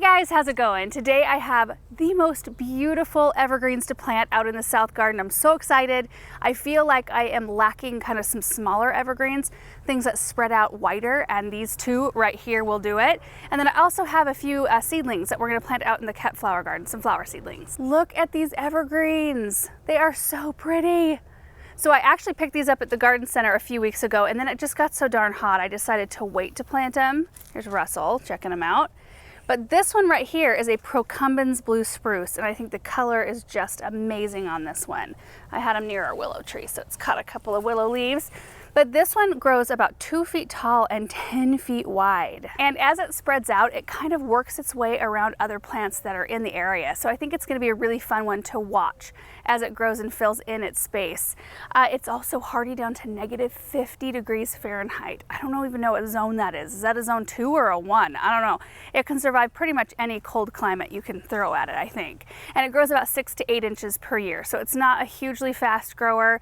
Guys, how's it going? Today I have the most beautiful evergreens to plant out in the south garden. I'm so excited. I feel like I am lacking kind of some smaller evergreens, things that spread out wider, and these two right here will do it. And then I also have a few seedlings that we're going to plant out in the kept flower garden, some flower seedlings. Look at these evergreens. They are so pretty. So I actually picked these up at the garden center a few weeks ago, and then it just got so darn hot I decided to wait to plant them. Here's Russell checking them out. But this one right here is a Procumbens blue spruce, and I think the color is just amazing on this one. I had them near our willow tree, so it's caught a couple of willow leaves. But this one grows about 2 feet tall and 10 feet wide. And as it spreads out, it kind of works its way around other plants that are in the area. So I think it's going to be a really fun one to watch as it grows and fills in its space. It's also hardy down to -50 degrees Fahrenheit. I don't even know what zone that is. Is that a zone 2 or a 1? I don't know. It can survive pretty much any cold climate you can throw at it, I think. And it grows about 6 to 8 inches per year. So it's not a hugely fast grower,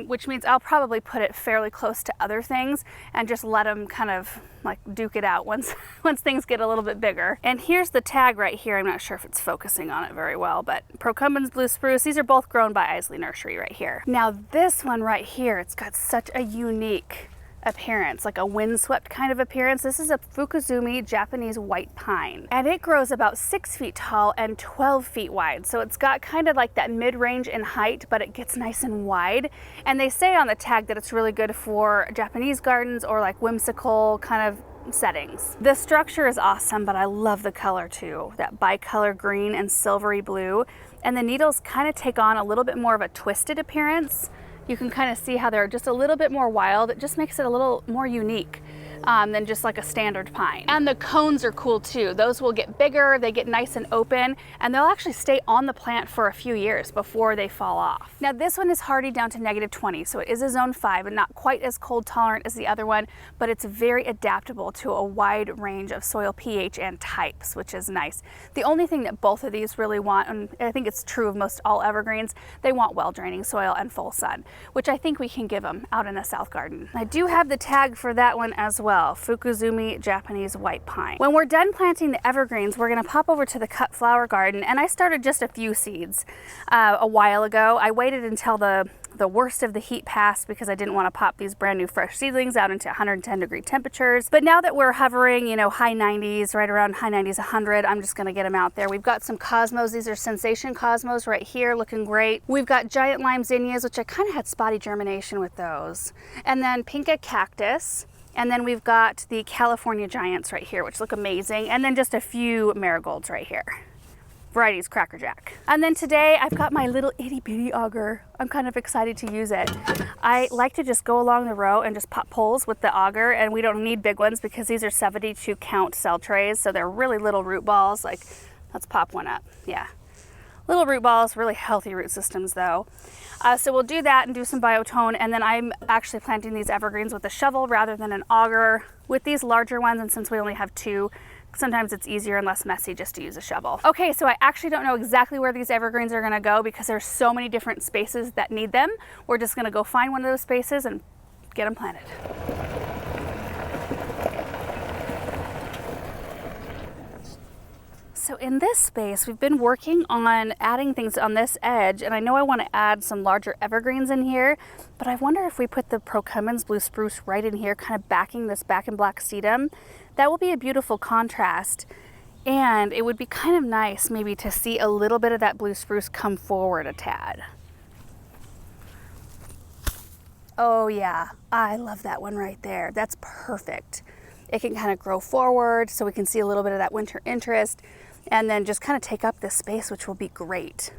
which means I'll probably put it fairly close to other things and just let them kind of like duke it out once things get a little bit bigger. And here's the tag right here. I'm not sure if it's focusing on it very well, but Procumbens blue spruce. These are both grown by Isley Nursery right here. Now this one right here, it's got such a unique appearance, like a windswept kind of appearance. This is a Fukuzumi Japanese white pine, and it grows about 6 feet tall and 12 feet wide. So it's got kind of like that mid-range in height, but it gets nice and wide. And they say on the tag that it's really good for Japanese gardens or like whimsical kind of settings. The structure is awesome, but I love the color too. That bicolor green and silvery blue. And the needles kind of take on a little bit more of a twisted appearance. You can kind of see how they're just a little bit more wild. It just makes it a little more unique than just like a standard pine. And the cones are cool too. Those will get bigger, they get nice and open, and they'll actually stay on the plant for a few years before they fall off. Now this one is hardy down to -20, so it is a zone 5 and not quite as cold tolerant as the other one, but it's very adaptable to a wide range of soil pH and types, which is nice. The only thing that both of these really want, and I think it's true of most all evergreens, they want well draining soil and full sun, which I think we can give them out in the south garden. I do have the tag for that one as well. Fukuzumi Japanese white pine. When we're done planting the evergreens, we're going to pop over to the cut flower garden, and I started just a few seeds a while ago. I waited until the worst of the heat passed because I didn't want to pop these brand new fresh seedlings out into 110-degree temperatures. But now that we're hovering, you know, high 90s, right around high 90s, 100, I'm just going to get them out there. We've got some cosmos. These are sensation cosmos right here, looking great. We've got giant lime zinnias, which I kind of had spotty germination with those. And then Pinca Cactus. And then we've got the California Giants right here, which look amazing. And then just a few marigolds right here. Varieties crackerjack. And then today I've got my little itty bitty auger. I'm kind of excited to use it. I like to just go along the row and just pop poles with the auger, and we don't need big ones because these are 72 count cell trays, so they're really little root balls. Like, let's pop one up. Yeah. Little root balls, really healthy root systems though. So we'll do that and do some biotone, and then I'm actually planting these evergreens with a shovel rather than an auger. With these larger ones, and since we only have 2, sometimes it's easier and less messy just to use a shovel. Okay, so I actually don't know exactly where these evergreens are gonna go because there's so many different spaces that need them. We're just gonna go find one of those spaces and get them planted. So in this space, we've been working on adding things on this edge, and I know I want to add some larger evergreens in here, but I wonder if we put the Procumbens blue spruce right in here, kind of backing this back and black sedum. That will be a beautiful contrast, and it would be kind of nice maybe to see a little bit of that blue spruce come forward a tad. Oh yeah, I love that one right there. That's perfect. It can kind of grow forward so we can see a little bit of that winter interest, and then just kind of take up this space, which will be great.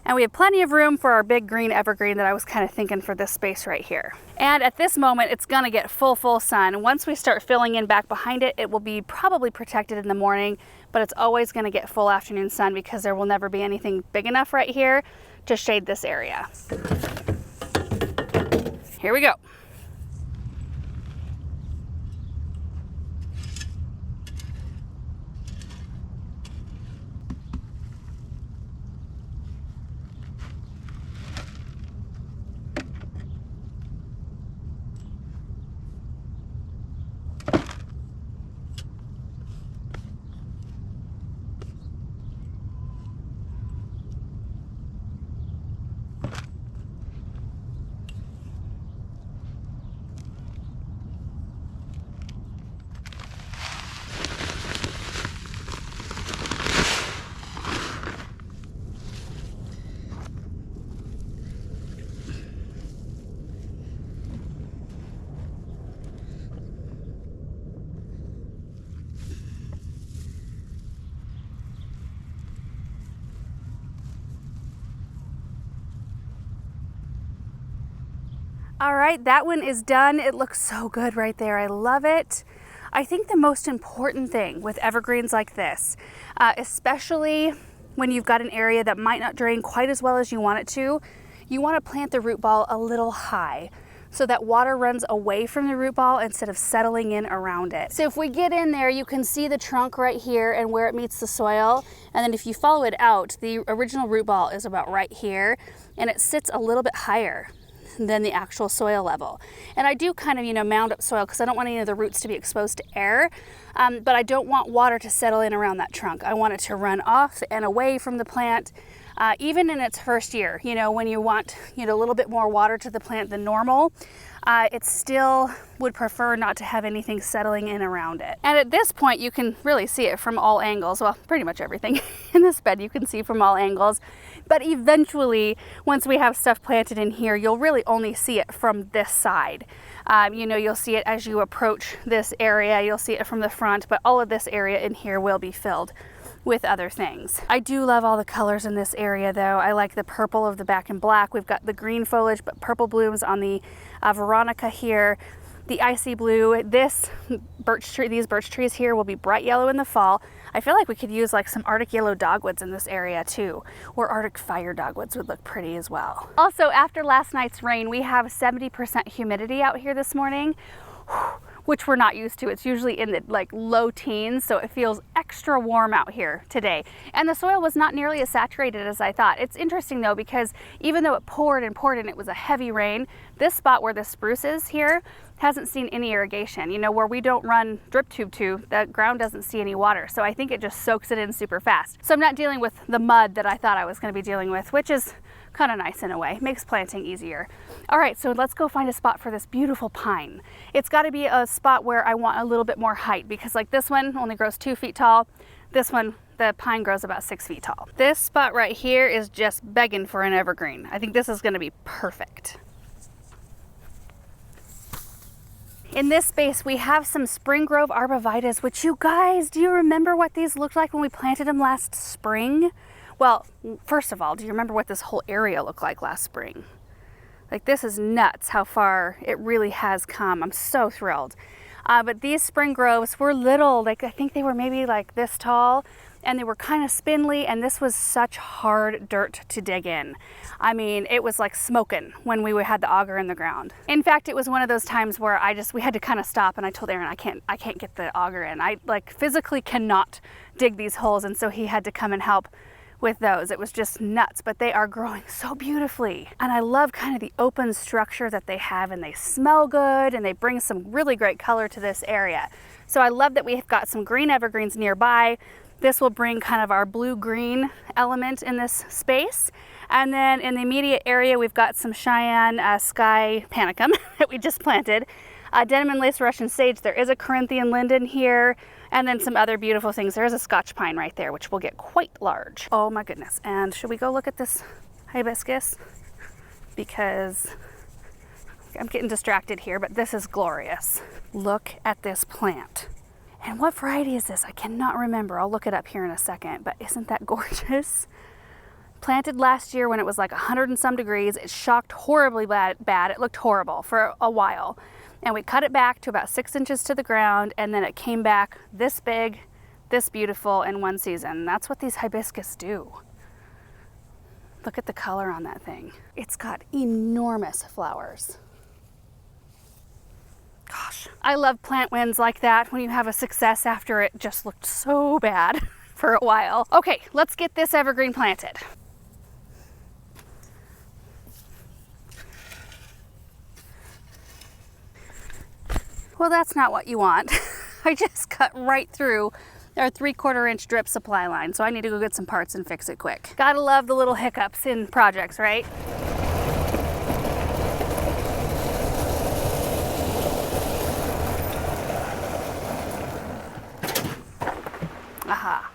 And we have plenty of room for our big green evergreen that I was kind of thinking for this space right here. And at this moment, it's gonna get full sun. Once we start filling in back behind it, it will be probably protected in the morning, but it's always gonna get full afternoon sun because there will never be anything big enough right here to shade this area. Here we go. All right, that one is done. It looks so good right there. I love it. I think the most important thing with evergreens like this, especially when you've got an area that might not drain quite as well as you want it to, you want to plant the root ball a little high so that water runs away from the root ball instead of settling in around it. So if we get in there, you can see the trunk right here and where it meets the soil. And then if you follow it out, the original root ball is about right here, and it sits a little bit higher than the actual soil level. And I do kind of, mound up soil because I don't want any of the roots to be exposed to air, but I don't want water to settle in around that trunk. I want it to run off and away from the plant, even in its first year. When you want, a little bit more water to the plant than normal, it still would prefer not to have anything settling in around it. And at this point, you can really see it from all angles. Well, pretty much everything in this bed you can see from all angles. But eventually, once we have stuff planted in here, you'll really only see it from this side. You'll see it as you approach this area. You'll see it from the front, but all of this area in here will be filled with other things. I do love all the colors in this area though. I like the purple of the back and black. We've got the green foliage, but purple blooms on the Veronica here. The icy blue, these birch trees here will be bright yellow in the fall. I feel like we could use like some Arctic yellow dogwoods in this area too, or Arctic fire dogwoods would look pretty as well. Also, after last night's rain, we have 70% humidity out here this morning, which we're not used to. It's usually in the low teens, so it feels extra warm out here today. And the soil was not nearly as saturated as I thought. It's interesting though, because even though it poured and poured and it was a heavy rain, this spot where the spruce is here hasn't seen any irrigation. Where we don't run drip tube to, the ground doesn't see any water. So I think it just soaks it in super fast. So I'm not dealing with the mud that I thought I was gonna be dealing with, which is kind of nice in a way, makes planting easier. All right, so let's go find a spot for this beautiful pine. It's got to be a spot where I want a little bit more height, because like this one only grows 2 feet tall. This one, the pine grows about 6 feet tall. This spot right here is just begging for an evergreen. I think this is going to be perfect. In this space, we have some Spring Grove arborvitaes, which you guys, do you remember what these looked like when we planted them last spring? Well, first of all, do you remember what this whole area looked like last spring? Like, this is nuts how far it really has come. I'm so thrilled. But these Spring Groves were little, I think they were maybe like this tall, and they were kind of spindly, and this was such hard dirt to dig in. I mean, it was like smoking when we had the auger in the ground. In fact, it was one of those times where we had to kind of stop, and I told Aaron, I can't get the auger in. I physically cannot dig these holes, and so he had to come and help with those. It was just nuts, but they are growing so beautifully. And I love kind of the open structure that they have, and they smell good, and they bring some really great color to this area. So I love that we've got some green evergreens nearby. This will bring kind of our blue-green element in this space. And then in the immediate area, we've got some Cheyenne Sky Panicum that we just planted. Denim and lace Russian sage. There is a Corinthian linden here, and then some other beautiful things. There's a Scotch pine right there, which will get quite large. Oh my goodness. And should we go look at this hibiscus? Because I'm getting distracted here, but this is glorious. Look at this plant. And what variety is this? I cannot remember. I'll look it up here in a second, but isn't that gorgeous? Planted last year when it was like 100 and some degrees. It shocked horribly bad. It looked horrible for a while. And we cut it back to about 6 inches to the ground, and then it came back this big, this beautiful in one season. That's what these hibiscus do. Look at the color on that thing. It's got enormous flowers. Gosh, I love plant wins like that when you have a success after it just looked so bad for a while. Okay, let's get this evergreen planted. Well, that's not what you want. I just cut right through our 3/4 inch drip supply line, so I need to go get some parts and fix it quick. Gotta love the little hiccups in projects, right? Aha.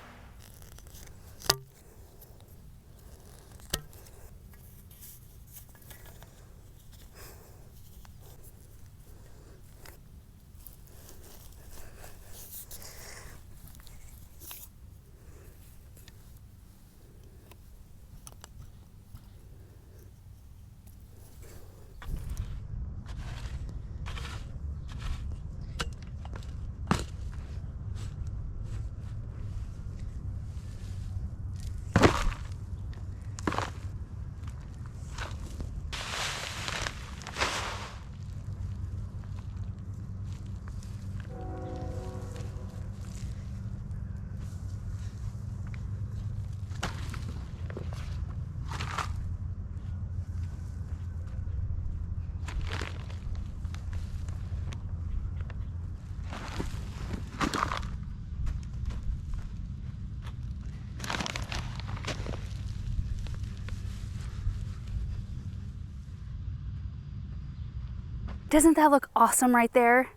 Doesn't that look awesome right there?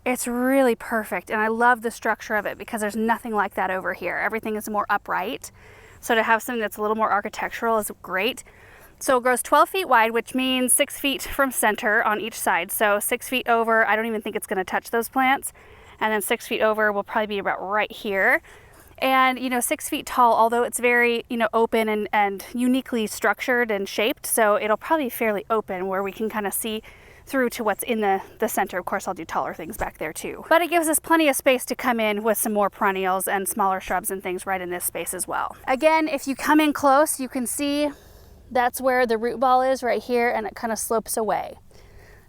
It's really perfect, and I love the structure of it because there's nothing like that over here. Everything is more upright. So to have something that's a little more architectural is great. So it grows 12 feet wide, which means 6 feet from center on each side. So 6 feet over, I don't even think it's gonna touch those plants. And then 6 feet over will probably be about right here. And, you know, 6 feet tall, although it's very, you know, open and uniquely structured and shaped. So it'll probably be fairly open where we can kind of see through to what's in the center. Of course, I'll do taller things back there too. But it gives us plenty of space to come in with some more perennials and smaller shrubs and things right in this space as well. Again, if you come in close, you can see that's where the root ball is right here, and it kind of slopes away.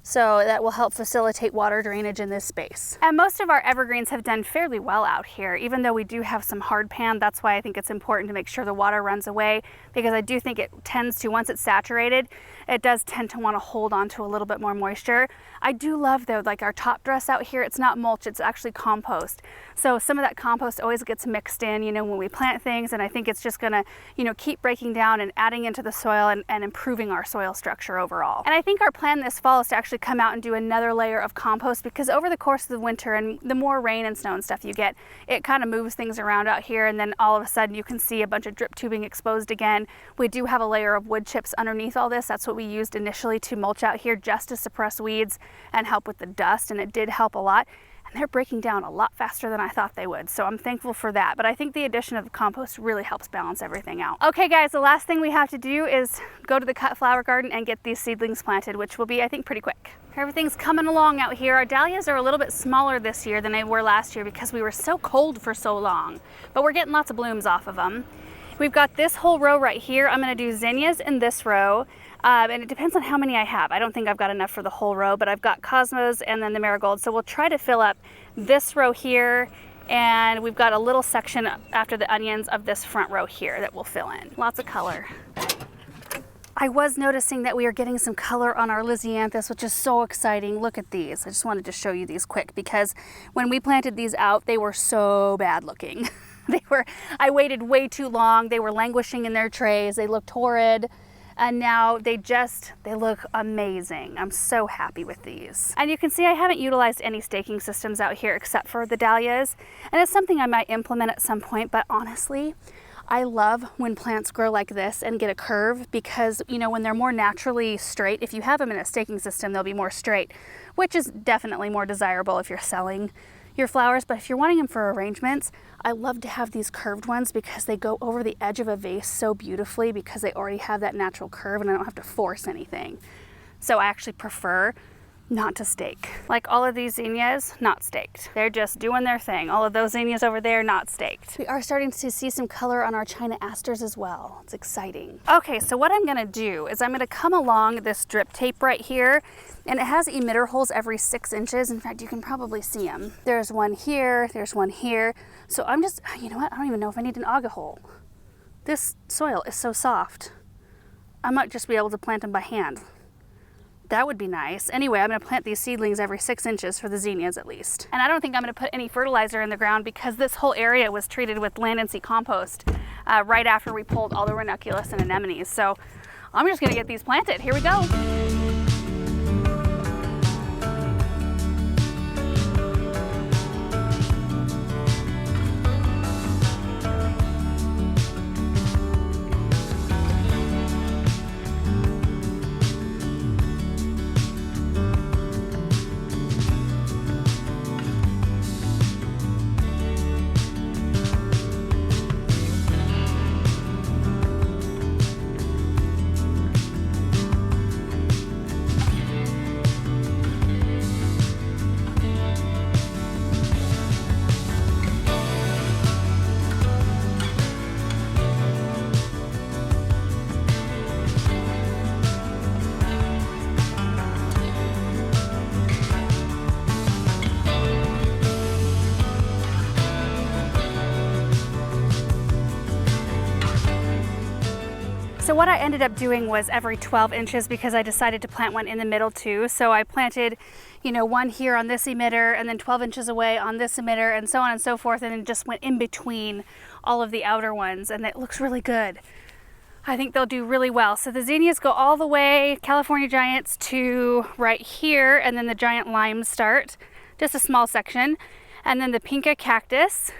So that will help facilitate water drainage in this space. And most of our evergreens have done fairly well out here, even though we do have some hard pan. That's why I think it's important to make sure the water runs away, because I do think it tends to, once it's saturated, it does tend to want to hold on to a little bit more moisture. I do love though, like our top dress out here, it's not mulch, it's actually compost. So some of that compost always gets mixed in, you know, when we plant things, and I think it's just gonna, you know, keep breaking down and adding into the soil and improving our soil structure overall. And I think our plan this fall is to actually come out and do another layer of compost, because over the course of the winter and the more rain and snow and stuff you get, it kind of moves things around out here, and then all of a sudden you can see a bunch of drip tubing exposed again. We do have a layer of wood chips underneath all this. That's what we used initially to mulch out here, just to suppress weeds and help with the dust, and it did help a lot. And they're breaking down a lot faster than I thought they would, so I'm thankful for that. But I think the addition of the compost really helps balance everything out. Okay guys, the last thing we have to do is go to the cut flower garden and get these seedlings planted, which will be, I think, pretty quick. Everything's coming along out here. Our dahlias are a little bit smaller this year than they were last year because we were so cold for so long, but we're getting lots of blooms off of them. We've got this whole row right here. I'm gonna do zinnias in this row. And it depends on how many I have. I don't think I've got enough for the whole row, but I've got cosmos and then the marigold. So we'll try to fill up this row here, and we've got a little section after the onions of this front row here that we'll fill in. Lots of color. I was noticing that we are getting some color on our Lisianthus, which is so exciting. Look at these. I just wanted to show you these quick because when we planted these out, they were so bad looking. I waited way too long. They were languishing in their trays. They looked horrid. And now they look amazing. I'm so happy with these. And you can see I haven't utilized any staking systems out here except for the dahlias. And it's something I might implement at some point, but honestly, I love when plants grow like this and get a curve, because, you know, when they're more naturally straight, if you have them in a staking system, they'll be more straight, which is definitely more desirable if you're selling your flowers. But if you're wanting them for arrangements, I love to have these curved ones because they go over the edge of a vase so beautifully, because they already have that natural curve and I don't have to force anything. So I actually prefer not to stake. Like all of these zinnias, not staked. They're just doing their thing. All of those zinnias over there, not staked. We are starting to see some color on our China asters as well. It's exciting. Okay, so what I'm gonna do is I'm gonna come along this drip tape right here, and it has emitter holes every 6 inches. In fact, you can probably see them. There's one here, there's one here. So I'm just, you know what? I don't even know if I need an auger hole. This soil is so soft. I might just be able to plant them by hand. That would be nice. Anyway, I'm gonna plant these seedlings every 6 inches for the zinnias at least. And I don't think I'm gonna put any fertilizer in the ground because this whole area was treated with land and sea compost right after we pulled all the ranunculus and anemones. So I'm just gonna get these planted. Here we go. So what I ended up doing was every 12 inches because I decided to plant one in the middle too. So I planted, you know, one here on this emitter and then 12 inches away on this emitter and so on and so forth, and then just went in between all of the outer ones, and it looks really good. I think they'll do really well. So the zinnias go all the way, California giants, to right here, and then the giant limes start, just a small section. And then the Pinca Cactus,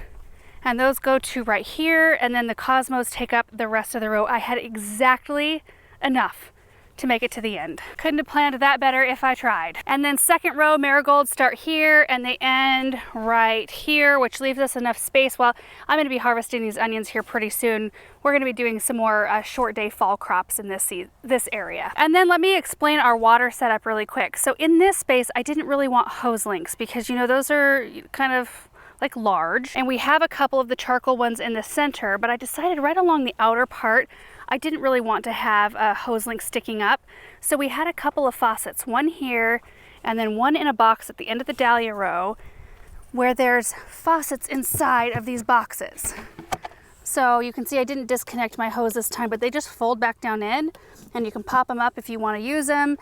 and those go to right here, and then the cosmos take up the rest of the row. I had exactly enough to make it to the end. Couldn't have planned that better if I tried. And then second row marigolds start here and they end right here, which leaves us enough space. Well, I'm going to be harvesting these onions here pretty soon. We're going to be doing some more short day fall crops in this area. And then let me explain our water setup really quick. So in this space, I didn't really want hose links because, you know, those are kind of like large, and we have a couple of the charcoal ones in the center, but I decided right along the outer part I didn't really want to have a hose link sticking up. So we had a couple of faucets, one here and then one in a box at the end of the dahlia row where there's faucets inside of these boxes. So you can see I didn't disconnect my hose this time, but they just fold back down in and you can pop them up if you want to use them.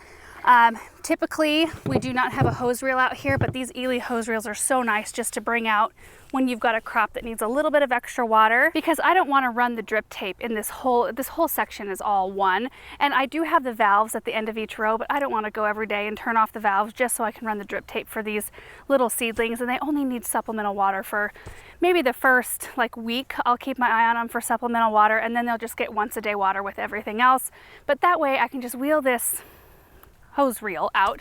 Typically we do not have a hose reel out here, but these Ely hose reels are so nice just to bring out when you've got a crop that needs a little bit of extra water, because I don't want to run the drip tape in this whole section is all one. And I do have the valves at the end of each row, but I don't want to go every day and turn off the valves just so I can run the drip tape for these little seedlings, and they only need supplemental water for maybe the first week. I'll keep my eye on them for supplemental water, and then they'll just get once a day water with everything else. But that way I can just wheel this hose reel out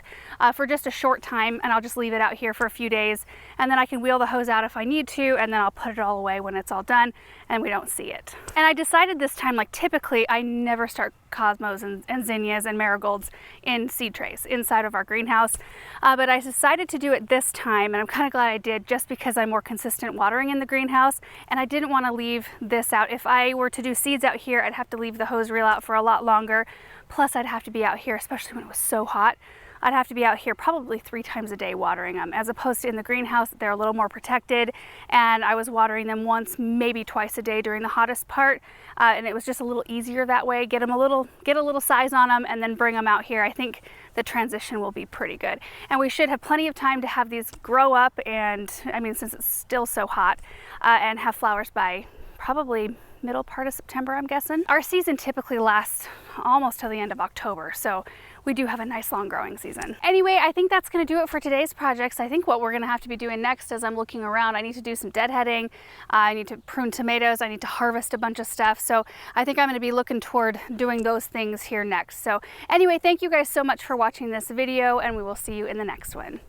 for just a short time, and I'll just leave it out here for a few days, and then I can wheel the hose out if I need to, and then I'll put it all away when it's all done and we don't see it. And I decided this time, typically I never start cosmos and zinnias and marigolds in seed trays inside of our greenhouse, but I decided to do it this time, and I'm kind of glad I did, just because I'm more consistent watering in the greenhouse, and I didn't want to leave this out. If I were to do seeds out here, I'd have to leave the hose reel out for a lot longer. Plus I'd have to be out here, especially when it was so hot, I'd have to be out here probably 3 times a day watering them, as opposed to in the greenhouse, they're a little more protected, and I was watering them once, maybe twice a day during the hottest part, and it was just a little easier that way. Get a little size on them and then bring them out here. I think the transition will be pretty good, and we should have plenty of time to have these grow up, and I mean, since it's still so hot, and have flowers by probably middle part of September, I'm guessing. Our season typically lasts almost till the end of October, so we do have a nice long growing season. Anyway, I think that's going to do it for today's projects. I think what we're going to have to be doing next, as I'm looking around, I need to do some deadheading, I need to prune tomatoes, I need to harvest a bunch of stuff, so I think I'm going to be looking toward doing those things here next. So anyway, thank you guys so much for watching this video, and we will see you in the next one.